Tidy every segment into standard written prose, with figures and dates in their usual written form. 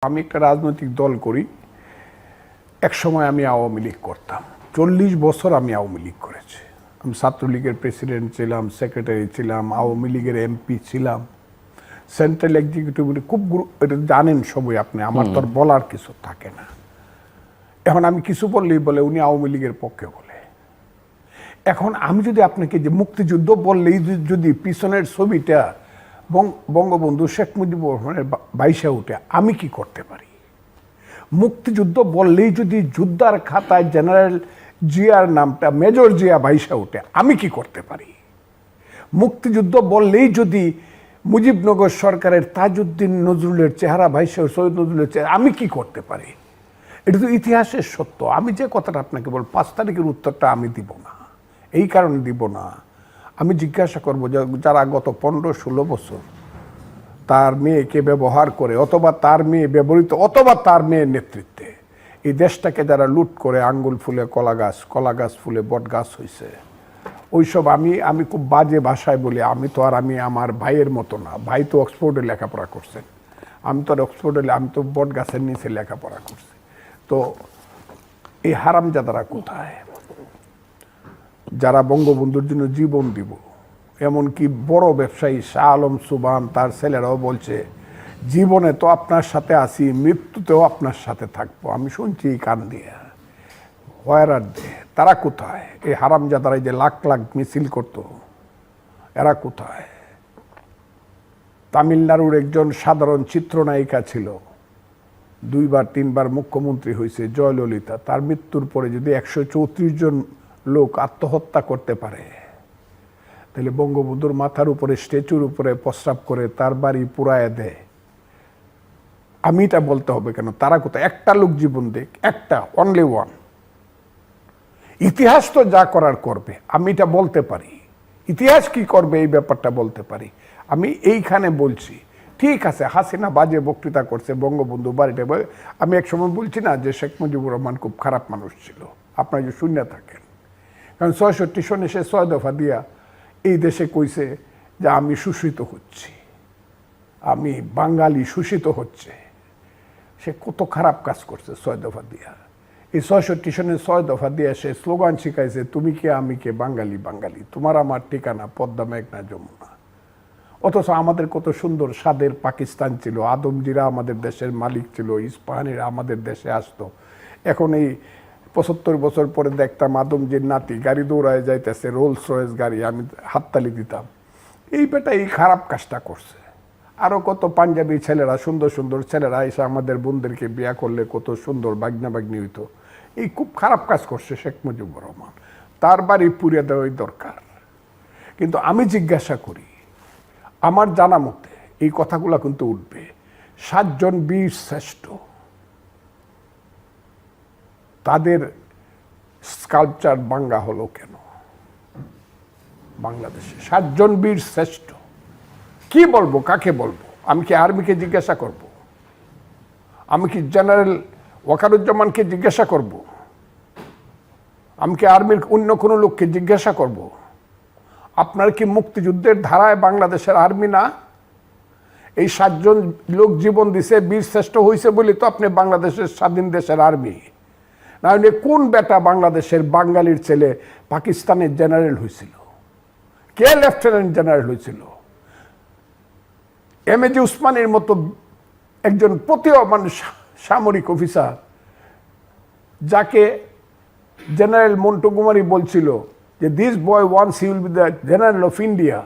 আমি একটা রাজনৈতিক দল করি। এক সময় আমি আওয়ামী লীগ করতাম, 40 বছর আমি আওয়ামী লীগ করেছি। আমি ছাত্রলীগের প্রেসিডেন্ট ছিলাম, সেক্রেটারি ছিলাম, আওয়ামী লীগের এমপি ছিলাম, সেন্ট্রাল এক্সিকিউটিভ। খুব এটা জানেন সবাই আপনি, আমার তো আর বলার কিছু থাকে না। এখন আমি কিছু বললেই বলে উনি আওয়ামী লীগের পক্ষে বলে। এখন আমি যদি আপনাকে যে মুক্তিযুদ্ধ বললেই যদি পিছনের ছবিটা বঙ্গবন্ধু শেখ মুজিবুর রহমানের বাইশে উঠে, আমি কি করতে পারি? মুক্তিযুদ্ধ বললেই যদি যুদ্ধার খাতায় জেনারেল জিয়ার নামটা মেজর জিয়া বাইশে উঠে, আমি কি করতে পারি? মুক্তিযুদ্ধ বললেই যদি মুজিবনগর সরকারের তাজউদ্দিন নজরুলের চেহারা ভাইসে, সৈয়দ নজরুলের চেহারা, আমি কি করতে পারি? এটা তো ইতিহাসের সত্য। আমি যে কথাটা আপনাকে বল, 5 তারিখের উত্তরটা আমি দিব না। এই কারণে দিব না, আমি জিজ্ঞাসা করবো যারা গত 15-16 বছর তার মেয়েকে ব্যবহার করে, অথবা তার মেয়ে ব্যবহৃত, অথবা তার মেয়ের নেতৃত্বে এই দেশটাকে যারা লুট করে, আঙ্গুল ফুলে কলা গাছ ফুলে বট গাছ হয়েছে, ওইসব আমি খুব বাজে ভাষায় বলি। আমি আমার ভাইয়ের মতো না। ভাই তো অক্সফোর্ডে লেখাপড়া করছেন, আমি তো বট গাছের নিচে লেখাপড়া করছি। তো এই হারামজাদারা কোথায়, যারা বঙ্গবন্ধুর জন্য জীবন দিব? এমনকি বড় ব্যবসায়ী শাহ আলম সুবহান, তার ছেলেরাও বলছে জীবনে তো আপনার সাথে আছি, মৃত্যুতেও আপনার সাথে থাকবো। আমি শুনছি কান দিয়ে। ওয়ারার দে, তারা কোথায়? এই হারামজাদারা যে লাখ লাখ মিছিল করত, এরা কোথায়? তামিলনাড়ুর একজন সাধারণ চিত্রনায়িকা ছিল, 2-3বার মুখ্যমন্ত্রী হয়েছে, জয়ললিতা। তার মৃত্যুর পরে যদি 134 জন লোক আত্মহত্যা করতে পারে, তাহলে বঙ্গবন্ধুর মাথার উপরে, স্ট্যাচুর উপরে প্রস্রাব করে তার বাড়ি পুরায় দেয়। আমি এটা বলতে হবে কেন? তারা কোথায়? একটা লোক জীবন দেখ, একটা, অনলি ওয়ান। ইতিহাস তো যা করার করবে, আমি এটা বলতে পারি। ইতিহাস কি করবে এই ব্যাপারটা বলতে পারি। আমি এইখানে বলছি, ঠিক আছে হাসিনা বাজে বক্তৃতা করছে, বঙ্গবন্ধু বাড়িতে। আমি এক সময় বলছি না যে শেখ মুজিবুর রহমান খুব খারাপ মানুষ ছিল, আপনারা যে শূন্য থাকেন। কারণ 66 সনে সে 6 দফা দিয়া এই দেশে কইছে যে আমি শোষিত হচ্ছি, আমি বাঙালি শোষিত হচ্ছে। সে কত খারাপ কাজ করছে 6 দফা দিয়া। এই 66 সনে 6 দফা দিয়ে সে স্লোগান শিখাইছে, তুমি কে আমি কে, বাঙালি বাঙালি, তোমার আমার ঠিকানা পদ্মা মেঘনা যমুনা। অথচ আমাদের কত সুন্দর স্বাদের পাকিস্তান ছিল, আদমজিরা আমাদের দেশের মালিক ছিল, ইস্পাহানিরা আমাদের দেশে আসতো। এখন এই 75 বছর পরে দেখতাম আদমজির নাতি গাড়ি দৌড়ায় যাইতেছে, রোলস রয়েস গাড়ি, আমি হাততালি দিতাম। এই বেটা এই খারাপ কাজটা করছে। আরও কত পাঞ্জাবি ছেলেরা, সুন্দর সুন্দর ছেলেরা এসে আমাদের বোনদেরকে বিয়া করলে কত সুন্দর বাগনা বাগনি হইতো। এই খুব খারাপ কাজ করছে শেখ মুজিবুর রহমান, তার বাড়ি পুড়িয়ে দেওয়াই দরকার। কিন্তু আমি জিজ্ঞাসা করি, আমার জানা মতে এই কথাগুলো কিন্তু উঠবে, 7 জন বীর শ্রেষ্ঠ, তাদের স্কাল্পচার ভাঙ্গা হলো কেন বাংলাদেশে? 7 জন বীর শ্রেষ্ঠ, কি বলবো, কাকে বলবো? আমি কি আর্মিকে জিজ্ঞাসা করব? আমি কি জেনারেল ওয়াকারুজ্জামানকে জিজ্ঞাসা করব? আমি কি আর্মির অন্য কোনো লোককে জিজ্ঞাসা করব? আপনার কি মুক্তিযুদ্ধের ধারায় বাংলাদেশের আর্মি না? এই 7 জন লোক জীবন দিছে, বীর শ্রেষ্ঠ হয়েছে বলে তো আপনি বাংলাদেশের স্বাধীন দেশের আর্মি। না হলে কোন বেটা বাংলাদেশের বাঙালির ছেলে পাকিস্তানের জেনারেল হয়েছিল? কে লেফটেন্যান্ট জেনারেল হয়েছিল? এমএজি উসমানের মতো একজন প্রতিভাবান সামরিক অফিসার, যাকে জেনারেল মন্টুকুমারি বলছিল যে this boy once he will be the general of India.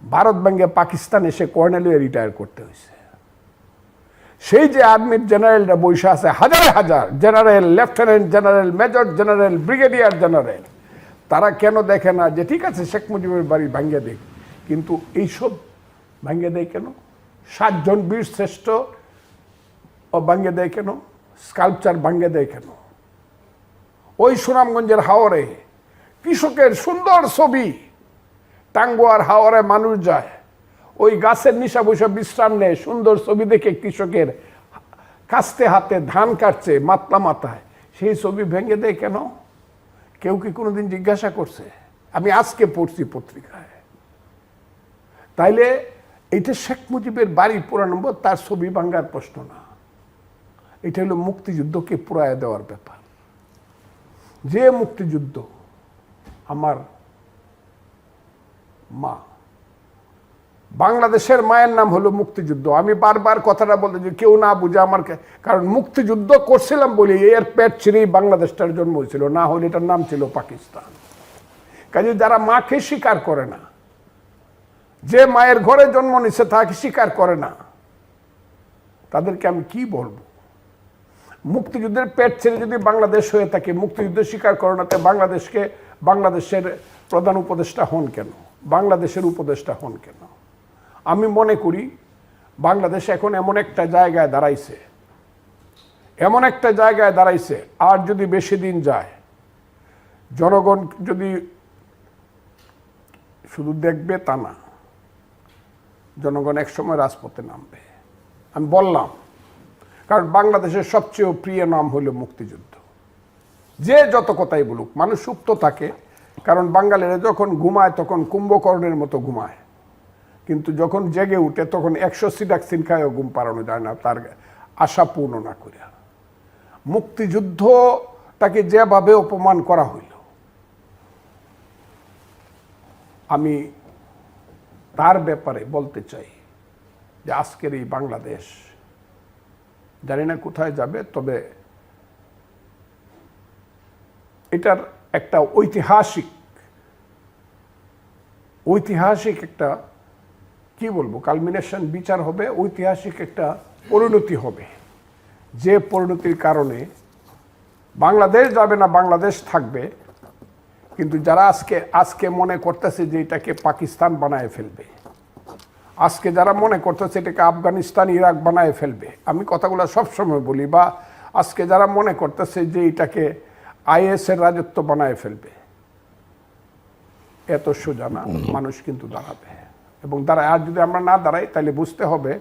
Bharat ভেঙে পাকিস্তান এসে কর্নেল হয়ে রিটায়ার করতে হয়েছে। সেই যে আর্মির জেনারেলরা বৈশা আছে, হাজার হাজার general, lieutenant general, major general, brigadier general, তারা কেন দেখে না যে ঠিক আছে শেখ মুজিবের বাড়ি ভাঙ্গে দেয়? কিন্তু এইসব ভাঙ্গে দেয় কেন? 7 জন বীর শ্রেষ্ঠ ভাঙ্গে দেয় কেন? স্কাল্পচার ভাঙ্গে দেয় কেন? ওই সুনামগঞ্জের হাওরে কৃষকের সুন্দর ছবি, টাঙ্গুয়ার হাওরে মানুষ যায়, ওই গাছের নিচে বসে বিশ্রাম নেয়, সুন্দর ছবি দেখে কৃষকের কাস্তে হাতে ধান কাটছে মাতলা মাথায়, সেই ছবি ভেঙে দেয় কেন? কেউ কি কোনোদিন জিজ্ঞাসা করছে? আমি আজকে পড়ছি পত্রিকায়। তাইলে এইটা শেখ মুজিবের বাড়ি পোড়ানো তার ছবি ভাঙ্গার প্রশ্ন না, এটা হলো মুক্তিযুদ্ধকে পুরায় দেওয়ার ব্যাপার। যে মুক্তিযুদ্ধ আমার মা, বাংলাদেশের মায়ের নাম হলো মুক্তিযুদ্ধ। আমি বারবার কথাটা বলতে যে কেউ না বুঝে আমার, কারণ মুক্তিযুদ্ধ করছিলাম বলে এর পেট ছিঁড়েই বাংলাদেশটার জন্ম হয়েছিল, না হলে এটার নাম ছিল পাকিস্তান। কাজে যারা মাকে স্বীকার করে না, যে মায়ের ঘরে জন্ম নিচ্ছে তাকে স্বীকার করে না, তাদেরকে আমি কি বলবো? মুক্তিযুদ্ধের পেট ছেড়ে যদি বাংলাদেশ হয়ে থাকে, মুক্তিযুদ্ধ স্বীকার করে না, তো বাংলাদেশের প্রধান উপদেষ্টা হন কেন, বাংলাদেশের উপদেষ্টা হন কেন? আমি মনে করি বাংলাদেশ এখন এমন একটা জায়গায় দাঁড়াইছে, আর যদি বেশি দিন যায়, জনগণ যদি শুধু দেখবে তা না, জনগণ একসময় রাজপথে নামবে। আমি বললাম, কারণ বাংলাদেশের সবচেয়ে প্রিয় নাম হলো মুক্তিযুদ্ধ। যে যত কথাই বলুক, মানুষ সুপ্ত থাকে, কারণ বাঙালিরা যখন ঘুমায় তখন কুম্ভকর্ণের মতো ঘুমায়, কিন্তু যখন জেগে উঠে তখন 100 সিডাক্সিন খায়ও ঘুম পাড়ানো যায় না, তার আশা পূর্ণ না করে। মুক্তিযুদ্ধটাকে যেভাবে অপমান করা হইল, আমি তার ব্যাপারে বলতে চাই যে আজকের এই বাংলাদেশ জানি না কোথায় যাবে, তবে এটার একটা ঐতিহাসিক একটা কি বলবো কালমিনেশন, বিচার হবে, ঐতিহাসিক একটা পরিণতি হবে, যে পরিণতির কারণে বাংলাদেশ যাবে না, বাংলাদেশ থাকবে। কিন্তু যারা আজকে মনে করতেছে যে এটাকে পাকিস্তান বানায় ফেলবে, আজকে যারা মনে করতেছে এটাকে আফগানিস্তান, ইরাক বানায় ফেলবে, আমি কথাগুলো সবসময় বলি, বা আজকে যারা মনে করতেছে যে এটাকে IS এর রাজত্ব বানায় ফেলবে, এত সোজা না। মানুষ কিন্তু দাঁড়াবে, এবং দাঁড়ায়। আর যদি আমরা না দাঁড়াই, তাহলে বুঝতে হবে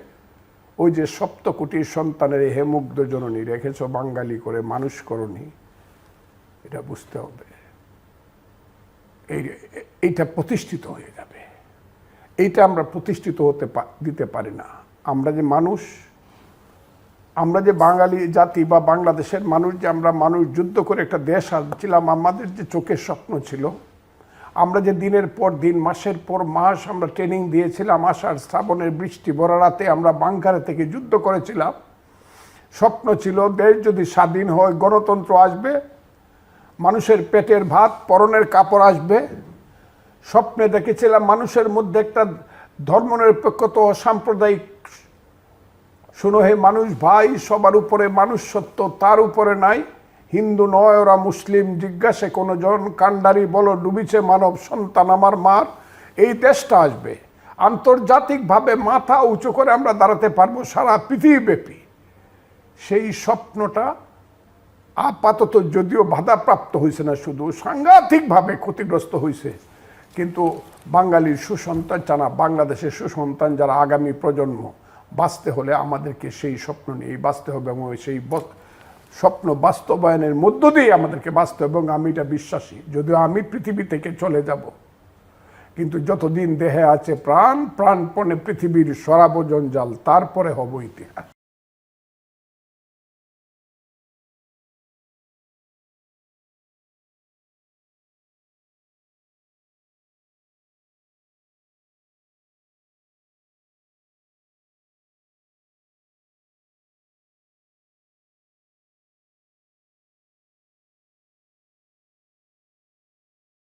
ওই যে 7 কোটি সন্তানের হে মুগ্ধ জননী রেখেছ বাঙালি করে মানুষ করনি, এটা বুঝতে হবে। এইটা প্রতিষ্ঠিত হয়ে যাবে, এইটা আমরা প্রতিষ্ঠিত দিতে পারি না। আমরা যে মানুষ, আমরা যে বাঙালি জাতি বা বাংলাদেশের মানুষ, যে আমরা মানুষ যুদ্ধ করে একটা দেশ আসছিলাম, আমাদের যে চোখের স্বপ্ন ছিল, আমরা যে দিনের পর দিন, মাসের পর মাস আমরা ট্রেনিং দিয়েছিলাম, আষাঢ় শ্রাবণের বৃষ্টি ভরা রাতে আমরা বাংকারে থেকে যুদ্ধ করেছিলাম, স্বপ্ন ছিল দেশ যদি স্বাধীন হয়, গণতন্ত্র আসবে, মানুষের পেটের ভাত পরনের কাপড় আসবে। স্বপ্নে দেখেছিলাম মানুষের মধ্যে একটা ধর্মনিরপেক্ষতা ও সাম্প্রদায়িক, শুনো হে মানুষ ভাই, সবার উপরে মানুষ সত্য, তার উপরে নাই, হিন্দু নয় ওরা মুসলিম, জিজ্ঞাসে কোনো জন, কান্ডারি বলো ডুবিছে মানব সন্তান আমার মার। এই দেশটা আসবে, আন্তর্জাতিকভাবে মাথা উঁচু করে আমরা দাঁড়াতে পারবো সারা পৃথিবীব্যাপী। সেই স্বপ্নটা আপাতত যদিও বাধাপ্রাপ্ত হয়েছে না, শুধু সাংঘাতিকভাবে ক্ষতিগ্রস্ত হয়েছে, কিন্তু বাঙালির সুসন্তান জানা, বাংলাদেশের সুসন্তান যারা আগামী প্রজন্ম, বাঁচতে হলে আমাদেরকে সেই স্বপ্ন নিয়েই বাঁচতে হবে, এবং সেই স্বপ্ন বাস্তবায়নের মধ্য দিয়ে আমাদেরকে বাঁচতে হবে। এবং আমি এটা বিশ্বাসী, যদিও আমি পৃথিবী থেকে চলে যাব, কিন্তু যতদিন দেহে আছে প্রাণ, প্রাণপণে পৃথিবীর সরাব জঞ্জাল, তারপরে হব ইতিহাস।